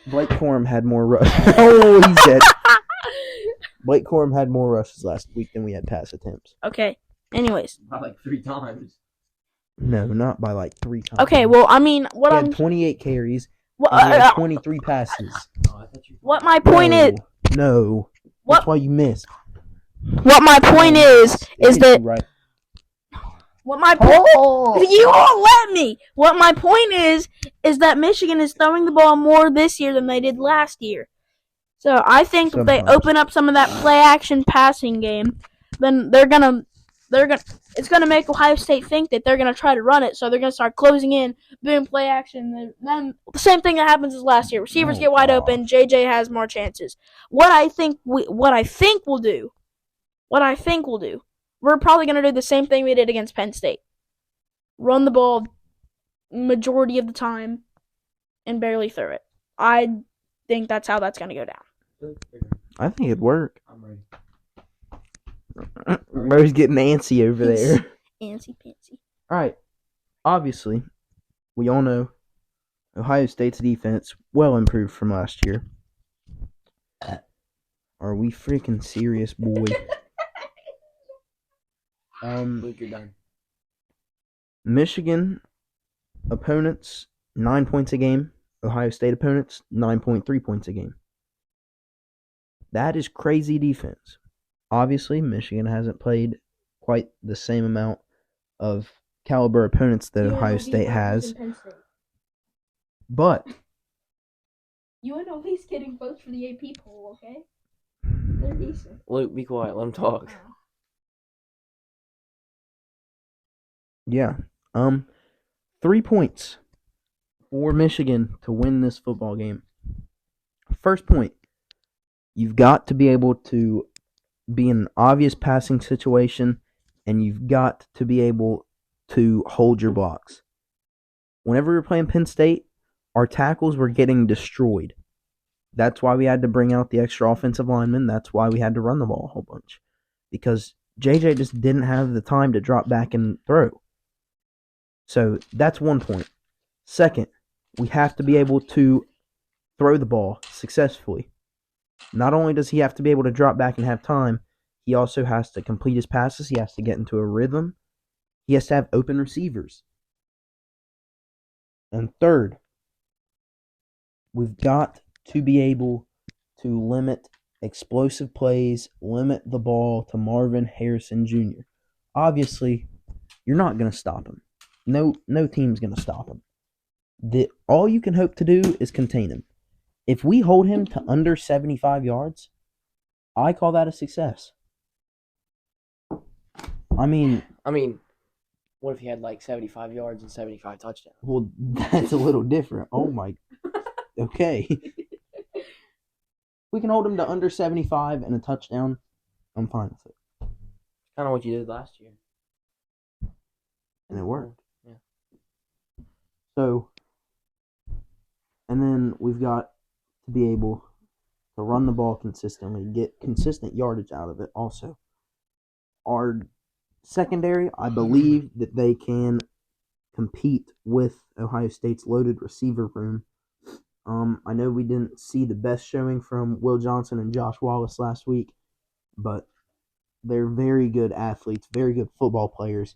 Speaker 1: Blake Corum had more rushes. Oh, he's dead. Blake Corum had more rushes last week than we had pass attempts.
Speaker 3: Okay. Anyways.
Speaker 2: Not like 3 times.
Speaker 1: No, not by like 3 times.
Speaker 3: Okay. Well, I mean,
Speaker 1: He had 28 carries.
Speaker 3: What,
Speaker 1: And he had 23 passes.
Speaker 3: what my point is.
Speaker 1: No.
Speaker 3: What-
Speaker 1: That's why you missed.
Speaker 3: What my point is that.
Speaker 1: Right.
Speaker 3: What my point. You won't let me. What my point is that Michigan is throwing the ball more this year than they did last year. So I think if they
Speaker 1: Sometimes.
Speaker 3: open up some of that play action passing game, then it's gonna make Ohio State think that they're gonna try to run it. So they're gonna start closing in, boom, play action. And then the same thing that happens as last year. Receivers get wide open. JJ has more chances. What I think we'll do. We're probably gonna do the same thing we did against Penn State. run the ball majority of the time, and barely throw it. I think that's how that's going to go down.
Speaker 1: I think it'd work.
Speaker 2: I'm ready.
Speaker 1: Bro's getting antsy over there.
Speaker 3: Antsy-pantsy.
Speaker 1: All right. Obviously, we all know Ohio State's defense well improved from last year. Are we freaking serious, boy?
Speaker 2: Luke, you're done.
Speaker 1: Michigan opponents, 9 points a game. Ohio State opponents, 9.3 points a game. That is crazy defense. Obviously, Michigan hasn't played quite the same amount of caliber opponents that Ohio State has. But
Speaker 3: UNLV's getting votes for the AP poll, okay? They're decent.
Speaker 2: Luke, be quiet. Let him talk.
Speaker 1: yeah, 3 points for Michigan to win this football game. First point, you've got to be able to be in an obvious passing situation, and you've got to be able to hold your blocks. Whenever we were playing Penn State, our tackles were getting destroyed. That's why we had to bring out the extra offensive linemen. That's why we had to run the ball a whole bunch. Because JJ just didn't have the time to drop back and throw. So that's 1 point. Second, we have to be able to throw the ball successfully. Not only does he have to be able to drop back and have time, he also has to complete his passes. He has to get into a rhythm. He has to have open receivers. And third, we've got to be able to limit explosive plays, limit the ball to Marvin Harrison Jr. Obviously, you're not going to stop him. No team's going to stop him. All you can hope to do is contain him. If we hold him to under 75 yards, I call that a success. I mean,
Speaker 2: what if he had like 75 yards and 75 touchdowns?
Speaker 1: Well, that's a little different. Oh my. Okay. We can hold him to under 75 and a touchdown. I'm fine with it.
Speaker 2: Kind of what you did last year.
Speaker 1: And it worked.
Speaker 2: Yeah.
Speaker 1: So, and then we've got to be able to run the ball consistently, get consistent yardage out of it also. Our secondary, I believe that they can compete with Ohio State's loaded receiver room. I know we didn't see the best showing from Will Johnson and Josh Wallace last week, but they're very good athletes, very good football players,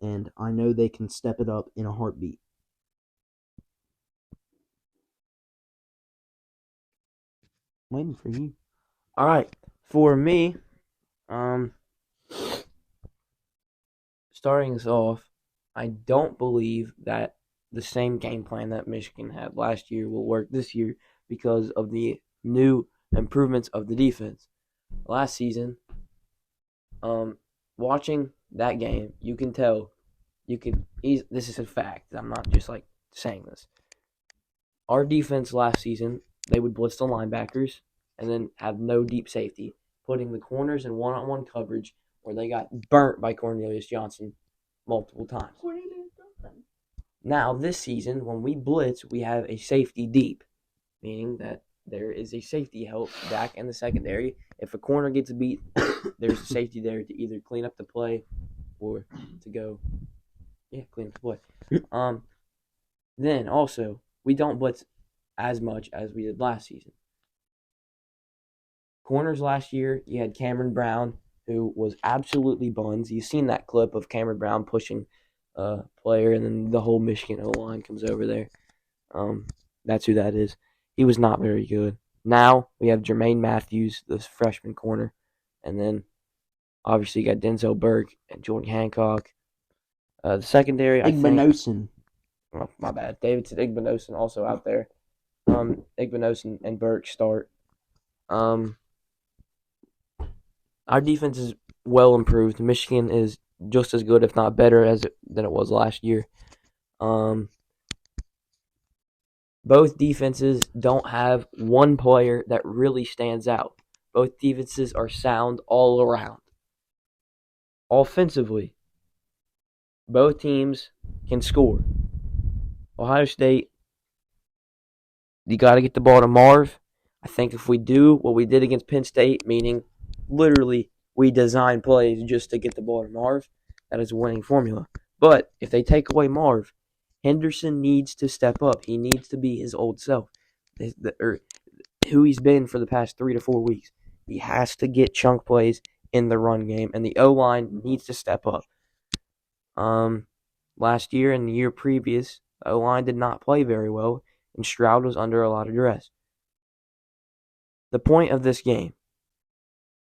Speaker 1: and I know they can step it up in a heartbeat. Waiting for you.
Speaker 2: All right. For me, starting us off, I don't believe that the same game plan that Michigan had last year will work this year because of the new improvements of the defense. Last season, watching that game, you can tell, this is a fact. I'm not just like saying this. Our defense last season, they would blitz the linebackers and then have no deep safety, putting the corners in one-on-one coverage where they got burnt by Cornelius Johnson multiple times. Now, this season, when we blitz, we have a safety deep, meaning that there is a safety help back in the secondary. If a corner gets beat, there's a safety there to either clean up the play or to go, clean up the play. Then, also, we don't blitz as much as we did last season. Corners last year, you had Cameron Brown, who was absolutely buns. You've seen that clip of Cameron Brown pushing a player, and then the whole Michigan O-line comes over there. That's who that is. He was not very good. Now we have Jermaine Matthews, the freshman corner, and then obviously you got Denzel Burke and Jordan Hancock. The secondary,
Speaker 1: Igbinosun.
Speaker 2: Oh, my bad. Davidson Igbinosun also out there. Igbinosun and Burke start. Our defense is well improved. Michigan is just as good, if not better, than it was last year. Both defenses don't have one player that really stands out. Both defenses are sound all around. Offensively, Both teams can score. Ohio State, you got to get the ball to Marv. I think if we do what we did against Penn State, meaning literally we design plays just to get the ball to Marv, that is a winning formula. But if they take away Marv, Henderson needs to step up. He needs to be his old self, or who he's been for the past 3 to 4 weeks. He has to get chunk plays in the run game, and the O-line needs to step up. Last year and the year previous, the O-line did not play very well, and Stroud was under a lot of duress. The point of this game,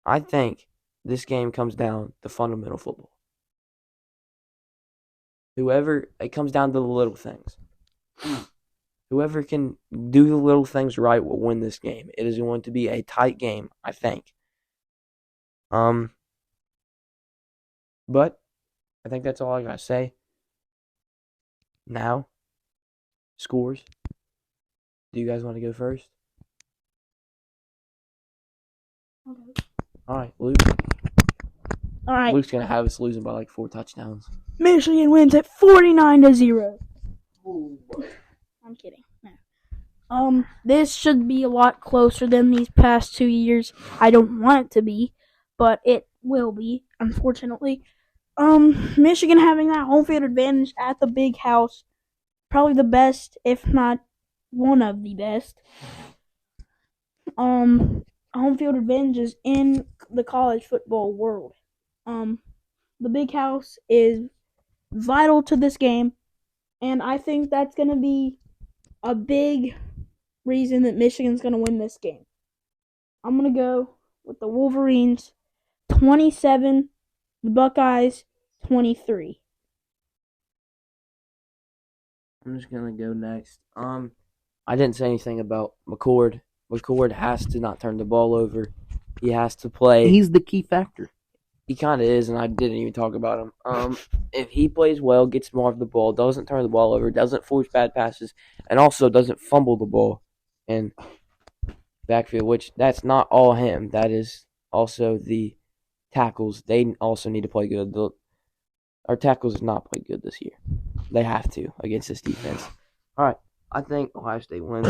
Speaker 2: I think this game comes down to fundamental football. It comes down to the little things. Whoever can do the little things right will win this game. It is going to be a tight game, I think. But I think that's all I got to say. Now, scores. Do you guys want to go first?
Speaker 3: Okay.
Speaker 2: All right, Luke.
Speaker 3: All right.
Speaker 2: Luke's going to have us losing by like 4 touchdowns.
Speaker 3: Michigan wins at 49-0. I'm kidding. No. This should be a lot closer than these past 2 years. I don't want it to be, but it will be, unfortunately. Michigan having that home field advantage at the big house, probably the best, if not one of the best. Home field advantages in the college football world. The big house is vital to this game, and I think that's going to be a big reason that Michigan's going to win this game. I'm going to go with the Wolverines 27, the Buckeyes 23.
Speaker 2: I'm just going to go next. I didn't say anything about McCord. McCord has to not turn the ball over. He has to play.
Speaker 1: He's the key factor.
Speaker 2: He kind of is, and I didn't even talk about him. If he plays well, gets more of the ball, doesn't turn the ball over, doesn't force bad passes, and also doesn't fumble the ball in backfield, which that's not all him. That is also the tackles. They also need to play good. Our tackles have not played good this year. They have to against this defense. All right, I think Ohio State wins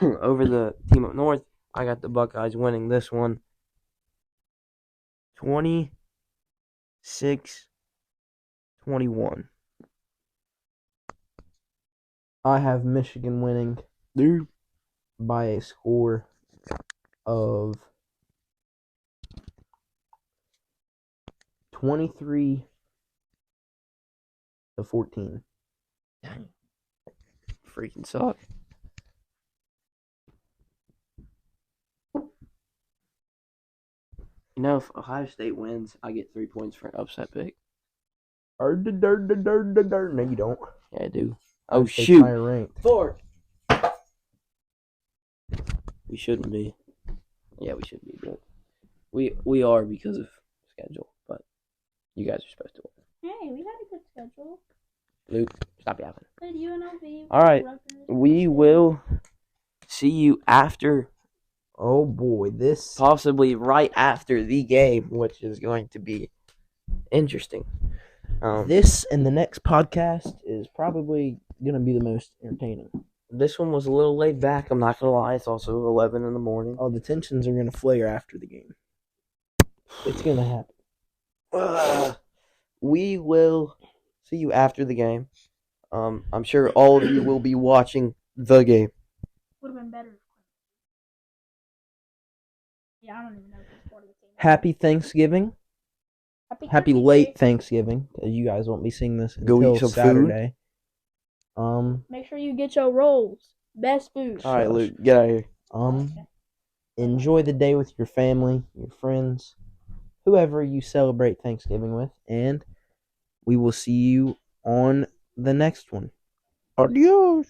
Speaker 2: over the team up north. I got the Buckeyes winning this one 26-21.
Speaker 1: I have Michigan winning by a score of 23-14.
Speaker 2: Dang. Freaking suck. You know, if Ohio State wins, I get 3 points for an upset pick.
Speaker 1: No, you don't.
Speaker 2: Yeah, I do. Oh,
Speaker 1: Ohio State's
Speaker 2: shoot.
Speaker 1: higher ranked.
Speaker 2: 4. We shouldn't be. Yeah, we should be, but we are because of schedule. But you guys are supposed to win.
Speaker 3: Hey, we had a good schedule.
Speaker 2: Luke, stop yapping.
Speaker 3: But UNLV.
Speaker 2: All right, we will see you after.
Speaker 1: Oh boy, this
Speaker 2: Possibly right after the game, which is going to be interesting.
Speaker 1: This and the next podcast is probably gonna be the most entertaining.
Speaker 2: This one was a little laid back. I'm not gonna lie. It's also 11 in the morning.
Speaker 1: Oh, the tensions are gonna flare after the game. It's gonna happen.
Speaker 2: We will see you after the game. I'm sure all of you will be watching the game.
Speaker 3: Would have been better. Yeah, I don't even know if it's part of the team.
Speaker 1: Happy Thanksgiving. Happy late
Speaker 3: Day.
Speaker 1: Thanksgiving. You guys won't be seeing this
Speaker 2: Go
Speaker 1: until
Speaker 2: eat some
Speaker 1: Saturday.
Speaker 3: Make sure you get your rolls. Best food.
Speaker 2: All right, Luke, get out of here.
Speaker 1: Enjoy the day with your family, your friends, whoever you celebrate Thanksgiving with, and we will see you on the next one. Adios.